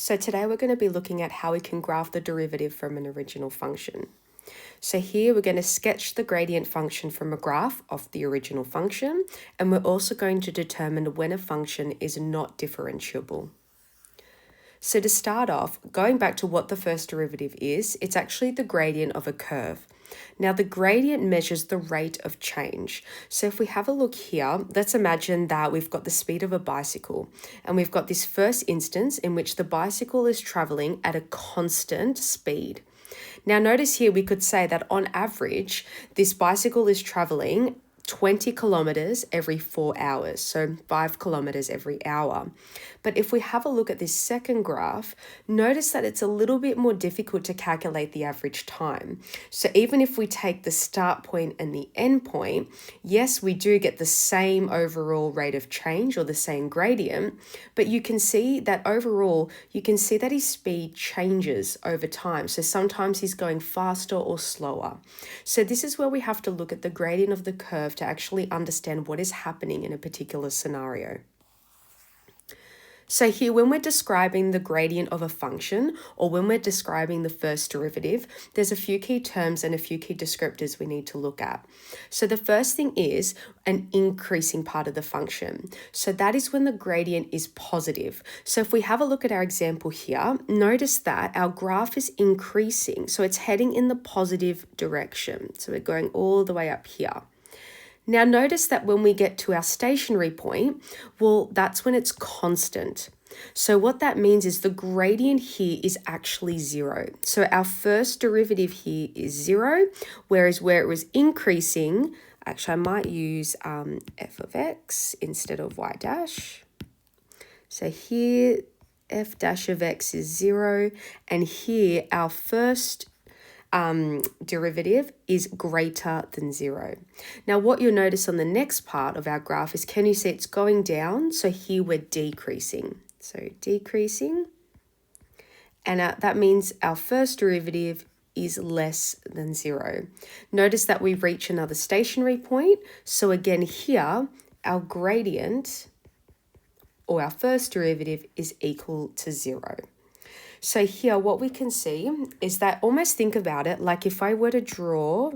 So today we're going to be looking at how we can graph the derivative from an original function. So here we're going to sketch the gradient function from a graph of the original function, and we're also going to determine when a function is not differentiable. So to start off, going back to what the first derivative is, it's actually the gradient of a curve. Now the gradient measures the rate of change. So if we have a look here, let's imagine that we've got the speed of a bicycle, and we've got this first instance in which the bicycle is traveling at a constant speed. Now notice here we could say that on average, this bicycle is traveling 20 kilometers every 4 hours, so 5 kilometers every hour. But if we have a look at this second graph, notice that it's a little bit more difficult to calculate the average time. So even if we take the start point and the end point, yes, we do get the same overall rate of change or the same gradient, but you can see that overall, you can see that his speed changes over time. So sometimes he's going faster or slower. So this is where we have to look at the gradient of the curve to actually understand what is happening in a particular scenario. So here, when we're describing the gradient of a function, or when we're describing the first derivative, there's a few key terms and a few key descriptors we need to look at. So the first thing is an increasing part of the function. So that is when the gradient is positive. So if we have a look at our example here, notice that our graph is increasing. So it's heading in the positive direction. So we're going all the way up here. Now notice that when we get to our stationary point, well, that's when it's constant. So what that means is the gradient here is actually 0. So our first derivative here is 0, whereas where it was increasing, actually I might use f of x instead of y dash. So here f dash of x is 0, and here our first derivative is greater than 0. Now what you'll notice on the next part of our graph is, can you see it's going down? So here we're decreasing. So decreasing, and that means our first derivative is less than 0. Notice that we reach another stationary point. So again here, our gradient or our first derivative is equal to 0. So here what we can see is that, almost think about it like if I were to draw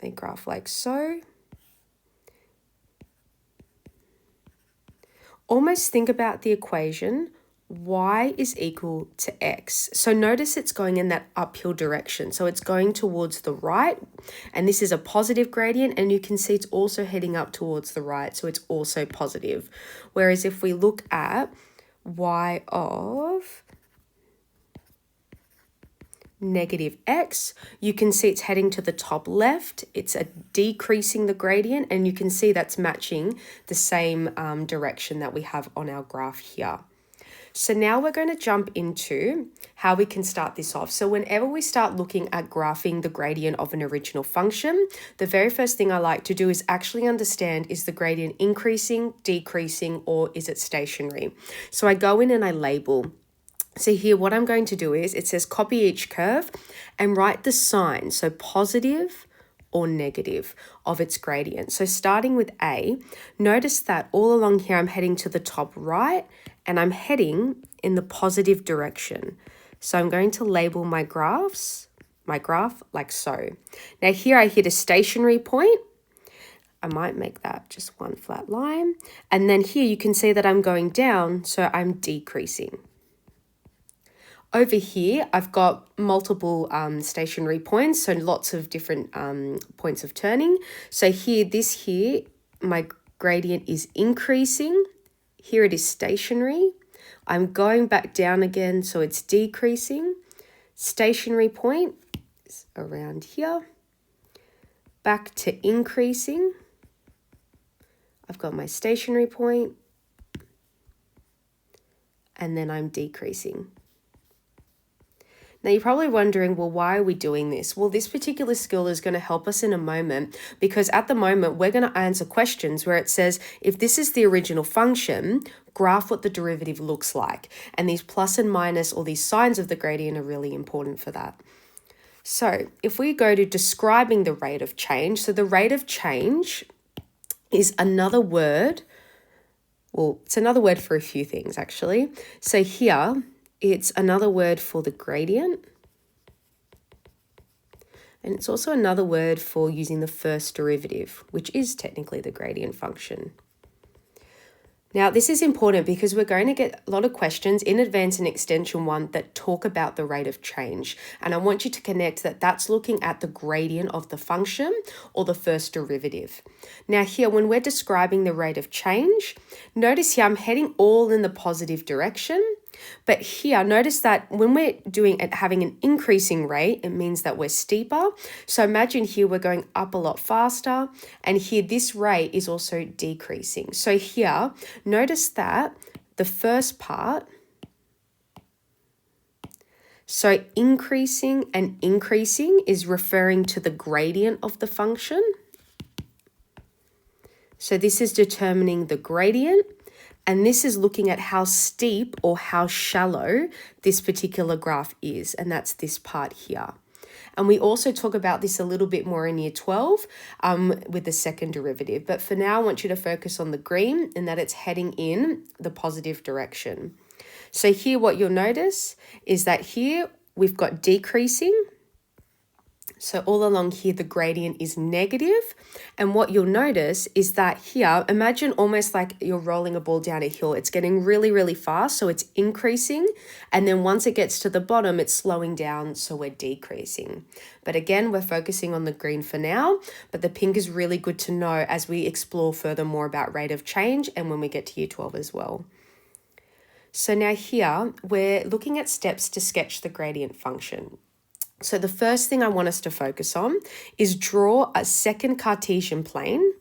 a graph like so, almost think about the equation y is equal to x. So notice it's going in that uphill direction. So it's going towards the right, and this is a positive gradient, and you can see it's also heading up towards the right, so it's also positive. Whereas if we look at y of negative x, you can see it's heading to the top left. It's decreasing the gradient, and you can see that's matching the same direction that we have on our graph here. So now we're going to jump into how we can start this off. So whenever we start looking at graphing the gradient of an original function, the very first thing I like to do is actually understand, is the gradient increasing, decreasing, or is it stationary? So I go in and I label. So here what I'm going to do is, it says copy each curve and write the sign, so positive or negative, of its gradient. So starting with A, notice that all along here I'm heading to the top right, and I'm heading in the positive direction. So I'm going to label my graph like so. Now here I hit a stationary point. I might make that just one flat line. And then here you can see that I'm going down, so I'm decreasing. Over here, I've got multiple stationary points, so lots of different points of turning. So here, my gradient is increasing. Here it is stationary. I'm going back down again, so it's decreasing. Stationary point is around here. Back to increasing. I've got my stationary point. And then I'm decreasing. Now you're probably wondering, well, why are we doing this? Well, this particular skill is going to help us in a moment, because at the moment we're going to answer questions where it says, if this is the original function, graph what the derivative looks like. And these plus and minus, or these signs of the gradient, are really important for that. So if we go to describing the rate of change, so the rate of change is another word. Well, it's another word for a few things actually. So here, It's another word for the gradient. And it's also another word for using the first derivative, which is technically the gradient function. Now, this is important because we're going to get a lot of questions in Advanced and Extension 1 that talk about the rate of change. And I want you to connect that that's looking at the gradient of the function or the first derivative. Now here, when we're describing the rate of change, notice here I'm heading all in the positive direction. But here, notice that when we're doing it, having an increasing rate, it means that we're steeper. So imagine here we're going up a lot faster, and here this rate is also decreasing. So here, notice that the first part, so increasing and increasing is referring to the gradient of the function. So this is determining the gradient. And this is looking at how steep or how shallow this particular graph is, and that's this part here. And we also talk about this a little bit more in year 12 with the second derivative. But for now, I want you to focus on the green and that it's heading in the positive direction. So here what you'll notice is that here we've got decreasing. So all along here, the gradient is negative. And what you'll notice is that here, imagine almost like you're rolling a ball down a hill. It's getting really, really fast, so it's increasing. And then once it gets to the bottom, it's slowing down, so we're decreasing. But again, we're focusing on the green for now, but the pink is really good to know as we explore further more about rate of change and when we get to year 12 as well. So now here, we're looking at steps to sketch the gradient function. So the first thing I want us to focus on is draw a second Cartesian plane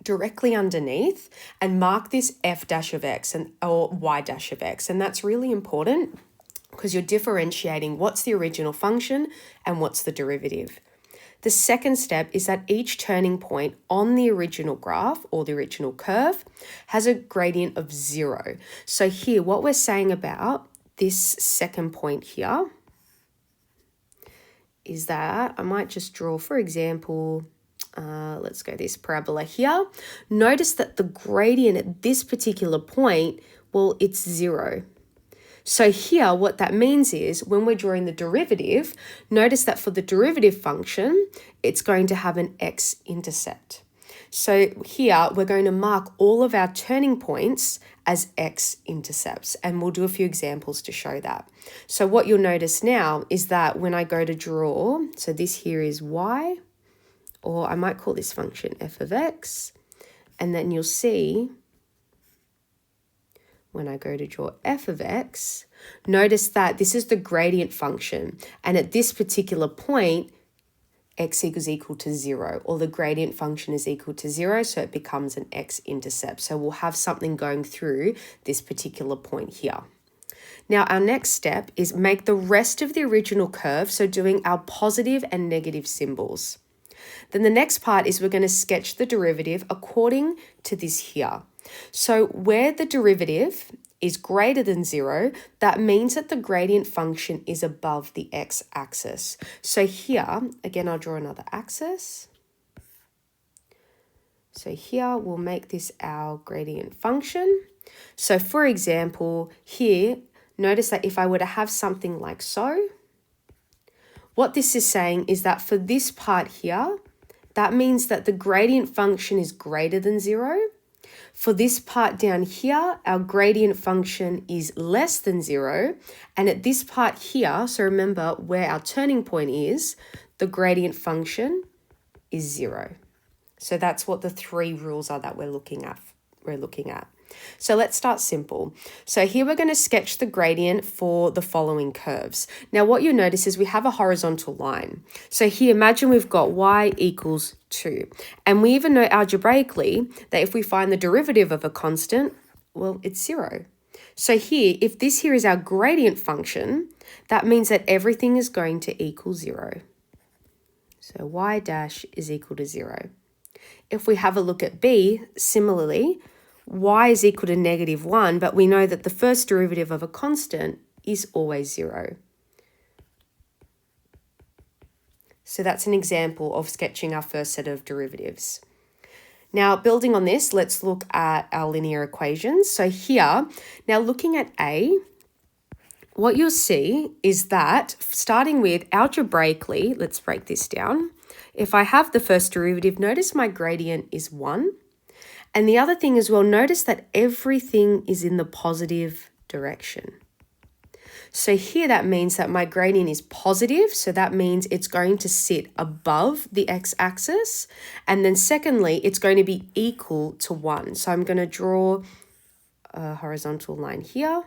directly underneath and mark this f dash of x or y dash of x. And that's really important because you're differentiating what's the original function and what's the derivative. The second step is that each turning point on the original graph or the original curve has a gradient of 0. So here, what we're saying about this second point here is that I might just draw, for example, let's go this parabola here. Notice that the gradient at this particular point, well, it's 0. So here, what that means is when we're drawing the derivative, notice that for the derivative function, it's going to have an x-intercept. So here, we're going to mark all of our turning points as x-intercepts, and we'll do a few examples to show that. So what you'll notice now is that when I go to draw, so this here is y, or I might call this function f of x, and then you'll see when I go to draw f of x, notice that this is the gradient function, and at this particular point, x is equal to 0, or the gradient function is equal to 0, so it becomes an x-intercept. So we'll have something going through this particular point here. Now our next step is make the rest of the original curve, so doing our positive and negative symbols. Then the next part is we're going to sketch the derivative according to this here. So where the derivative is greater than 0, that means that the gradient function is above the x-axis. So here, again, I'll draw another axis. So here, we'll make this our gradient function. So for example, here, notice that if I were to have something like so, what this is saying is that for this part here, that means that the gradient function is greater than 0. For this part down here, our gradient function is less than 0. And at this part here, so remember where our turning point is, the gradient function is 0. So that's what the 3 rules are that we're looking at. So let's start simple. So here we're going to sketch the gradient for the following curves. Now what you'll notice is we have a horizontal line. So here, imagine we've got y equals 2. And we even know algebraically that if we find the derivative of a constant, well, it's 0. So here, if this here is our gradient function, that means that everything is going to equal 0. So y dash is equal to 0. If we have a look at b, similarly, y is equal to -1, but we know that the first derivative of a constant is always 0. So that's an example of sketching our first set of derivatives. Now, building on this, let's look at our linear equations. So here, now looking at A, what you'll see is that starting with algebraically, let's break this down. If I have the first derivative, notice my gradient is 1. And the other thing as well, notice that everything is in the positive direction. So here that means that my gradient is positive. So that means it's going to sit above the x-axis. And then secondly, it's going to be equal to 1. So I'm going to draw a horizontal line here,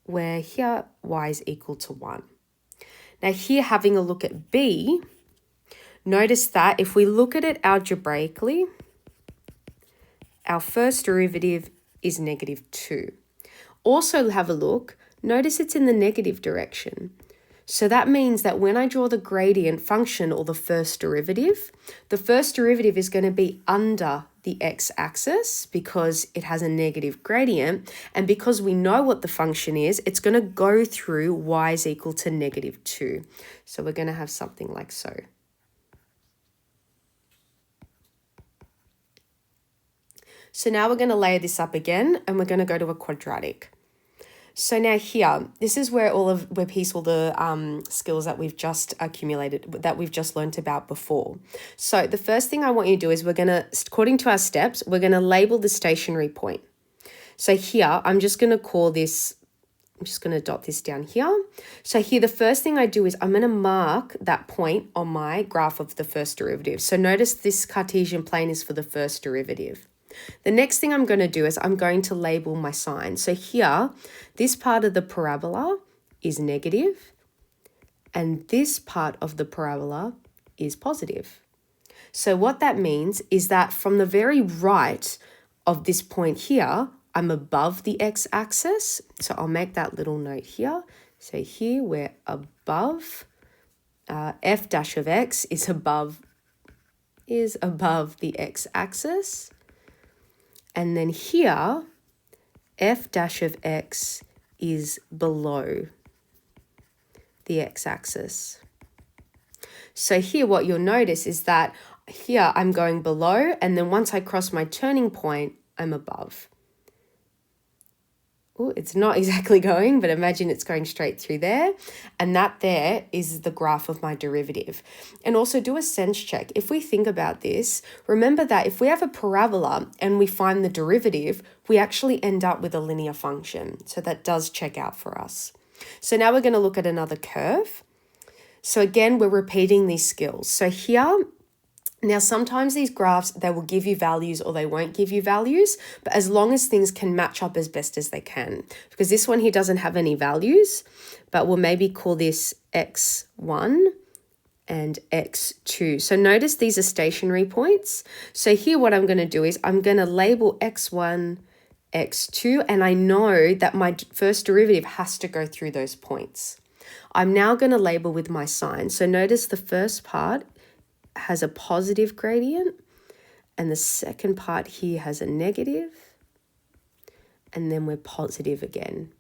where here y is equal to 1. Now here, having a look at b, notice that if we look at it algebraically, our first derivative is -2. Also have a look, notice it's in the negative direction. So that means that when I draw the gradient function or the first derivative is going to be under the x-axis because it has a negative gradient. And because we know what the function is, it's going to go through y is equal to -2. So we're going to have something like so. So now we're going to layer this up again and we're going to go to a quadratic. So now here, this is where we piece all the skills that we've just accumulated, that we've just learned about before. So the first thing I want you to do is we're going to, according to our steps, we're going to label the stationary point. So here, I'm just going to call this, I'm just going to dot this down here. So here, the first thing I do is I'm going to mark that point on my graph of the first derivative. So notice this Cartesian plane is for the first derivative. The next thing I'm going to do is I'm going to label my sign. So here, this part of the parabola is negative, and this part of the parabola is positive. So what that means is that from the very right of this point here, I'm above the x-axis. So I'll make that little note here. So here we're above, f dash of x is above the x-axis. And then here, f dash of x is below the x-axis. So here what you'll notice is that here I'm going below, and then once I cross my turning point, I'm above. Oh, it's not exactly going, but imagine it's going straight through there. And that there is the graph of my derivative. And also do a sense check. If we think about this, remember that if we have a parabola and we find the derivative, we actually end up with a linear function. So that does check out for us. So now we're going to look at another curve. So again, we're repeating these skills. So here, now, sometimes these graphs, they will give you values or they won't give you values, but as long as things can match up as best as they can. Because this one here doesn't have any values, but we'll maybe call this x1 and x2. So notice these are stationary points. So here what I'm going to do is I'm going to label x1, x2, and I know that my first derivative has to go through those points. I'm now going to label with my sign. So notice the first part has a positive gradient, and the second part here has a negative, and then we're positive again.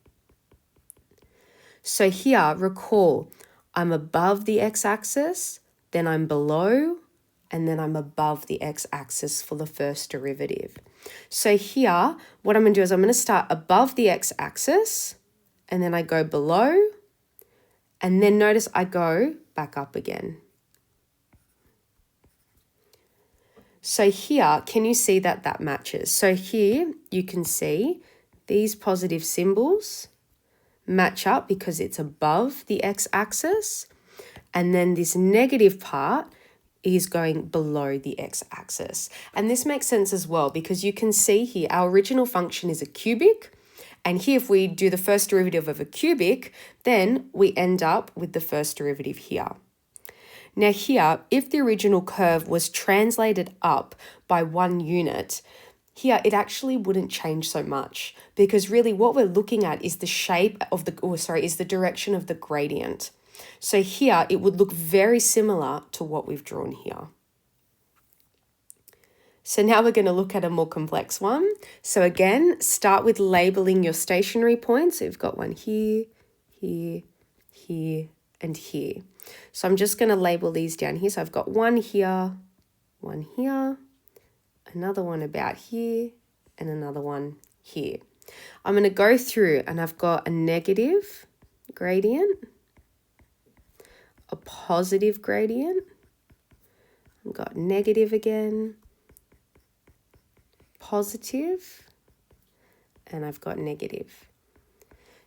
So here, recall, I'm above the x-axis, then I'm below, and then I'm above the x-axis for the first derivative. So here, what I'm going to do is I'm going to start above the x-axis, and then I go below, and then notice I go back up again. So here, can you see that that matches? So here you can see these positive symbols match up because it's above the x-axis. And then this negative part is going below the x-axis. And this makes sense as well because you can see here our original function is a cubic. And here if we do the first derivative of a cubic, then we end up with the first derivative here. Now here, if the original curve was translated up by 1 unit, here it actually wouldn't change so much because really what we're looking at is the shape of is the direction of the gradient. So here it would look very similar to what we've drawn here. So now we're going to look at a more complex one. So again, start with labeling your stationary points. So you've got one here, here, here, and here. So I'm just going to label these down here. So I've got one here, another one about here, and another one here. I'm going to go through and I've got a negative gradient, a positive gradient, I've got negative again, positive, and I've got negative.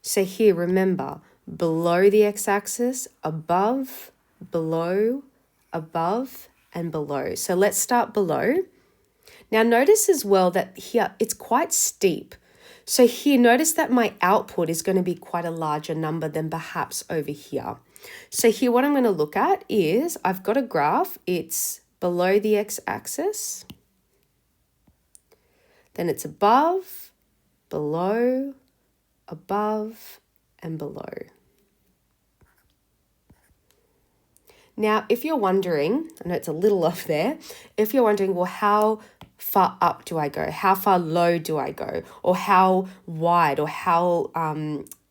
So here, remember, below the x-axis, above, below, above, and below. So let's start below. Now notice as well that here it's quite steep. So here, notice that my output is going to be quite a larger number than perhaps over here. So here, what I'm going to look at is I've got a graph. It's below the x-axis. Then it's above, below, above, and below. Now, if you're wondering, I know it's a little off there, if you're wondering, well, how far up do I go? How far low do I go? Or how wide or how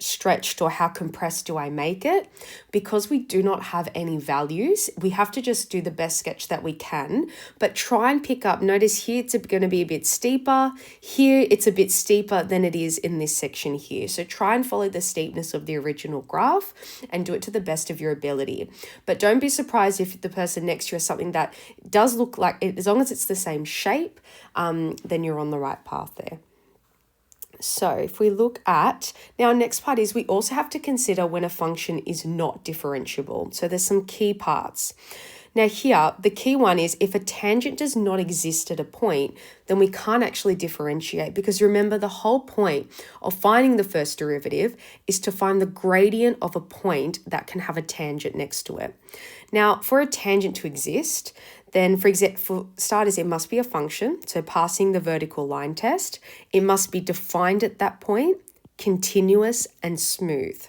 stretched or how compressed do I make it? Because we do not have any values, we have to just do the best sketch that we can, but try and pick up, notice here it's going to be a bit steeper, here it's a bit steeper than it is in this section here. So try and follow the steepness of the original graph and do it to the best of your ability. But don't be surprised if the person next to you has something that does look like it, as long as it's the same shape, then you're on the right path there. So if we look at, now next part is we also have to consider when a function is not differentiable. So there's some key parts. Now here, the key one is if a tangent does not exist at a point, then we can't actually differentiate, because remember the whole point of finding the first derivative is to find the gradient of a point that can have a tangent next to it. Now for a tangent to exist, then for starters, it must be a function. So passing the vertical line test, it must be defined at that point, continuous and smooth.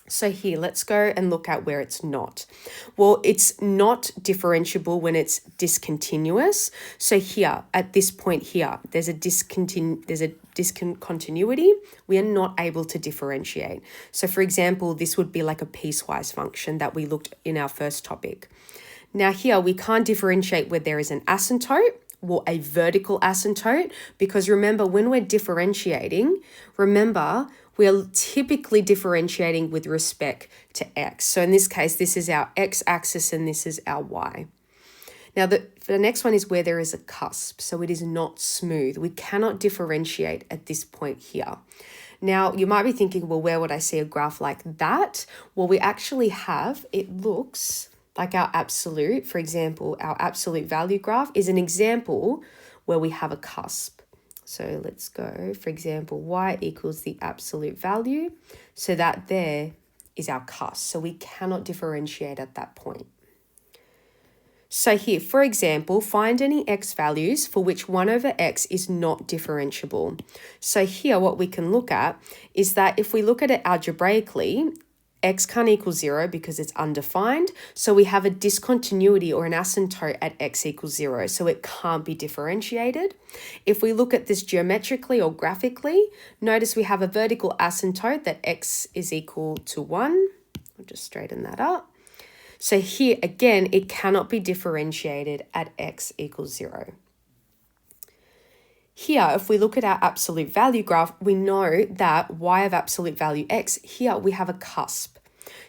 So here, let's go and look at where it's not. Well, it's not differentiable when it's discontinuous. So here, at this point here, there's a discontinuity. We are not able to differentiate. So for example, this would be like a piecewise function that we looked in our first topic. Now here, we can't differentiate where there is an asymptote or a vertical asymptote, because remember, when we're differentiating, remember, we're typically differentiating with respect to x. So in this case, this is our x-axis and this is our y. Now, the next one is where there is a cusp. So it is not smooth. We cannot differentiate at this point here. Now, you might be thinking, well, where would I see a graph like that? Well, we actually have, it looks like our absolute, for example, our absolute value graph is an example where we have a cusp. So let's go, for example, y equals the absolute value. So that there is our cusp. So we cannot differentiate at that point. So here, for example, find any x values for which 1 over x is not differentiable. So here, what we can look at is that if we look at it algebraically, x can't equal 0 because it's undefined. So we have a discontinuity or an asymptote at x equals 0. So it can't be differentiated. If we look at this geometrically or graphically, notice we have a vertical asymptote that x is equal to 1. I'll just straighten that up. So here, again, it cannot be differentiated at x equals 0. Here, if we look at our absolute value graph, we know that y of absolute value x, here we have a cusp.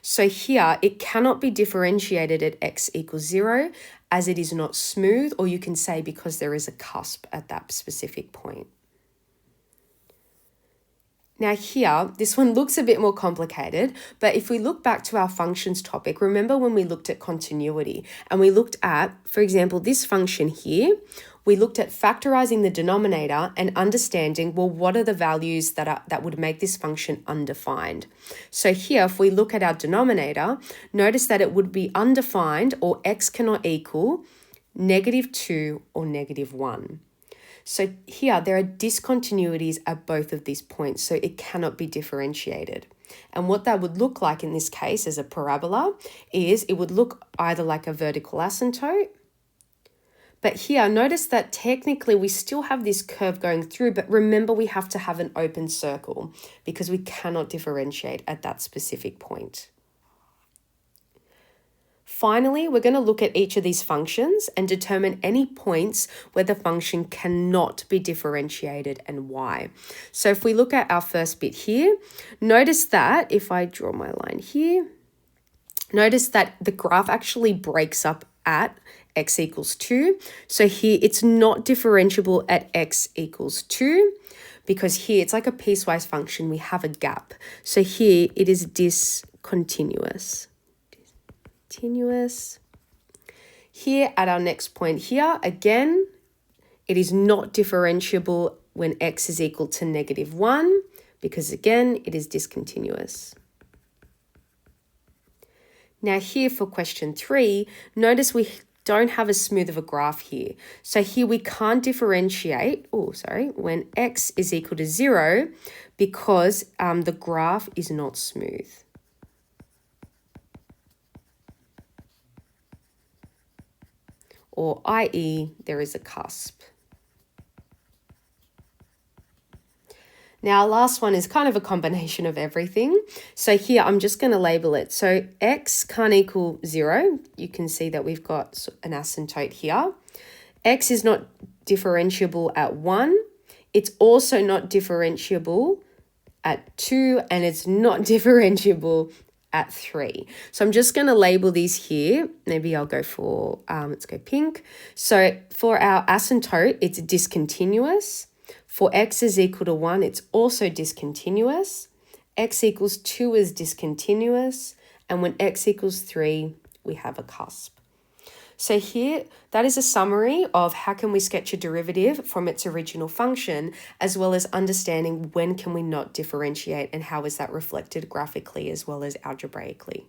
So here, it cannot be differentiated at x equals 0 as it is not smooth, or you can say because there is a cusp at that specific point. Now here, this one looks a bit more complicated, but if we look back to our functions topic, remember when we looked at continuity and we looked at, for example, this function here, we looked at factorizing the denominator and understanding, well, what are the values that would make this function undefined? So here, if we look at our denominator, notice that it would be undefined, or x cannot equal -2 or -1. So here, there are discontinuities at both of these points, so it cannot be differentiated. And what that would look like in this case as a parabola is it would look either like a vertical asymptote, but here, notice that technically we still have this curve going through, but remember we have to have an open circle because we cannot differentiate at that specific point. Finally, we're going to look at each of these functions and determine any points where the function cannot be differentiated and why. So if we look at our first bit here, notice that if I draw my line here, notice that the graph actually breaks up at x equals 2. So here it's not differentiable at x equals 2 because here it's like a piecewise function. We have a gap. So here it is discontinuous. Here at our next point here, again, it is not differentiable when x is equal to -1 because again, it is discontinuous. Now here for question 3, notice we don't have as smooth of a graph here. So here we can't differentiate, when x is equal to 0 because the graph is not smooth. Or i.e. there is a cusp. Now, our last one is kind of a combination of everything. So here, I'm just going to label it. So x can't equal 0. You can see that we've got an asymptote here. X is not differentiable at 1. It's also not differentiable at 2, and it's not differentiable at 3. So I'm just going to label these here. Maybe I'll go for, let's go pink. So for our asymptote, it's discontinuous. For x is equal to 1, it's also discontinuous. X equals 2 is discontinuous. And when x equals 3, we have a cusp. So here, that is a summary of how can we sketch a derivative from its original function, as well as understanding when can we not differentiate and how is that reflected graphically as well as algebraically.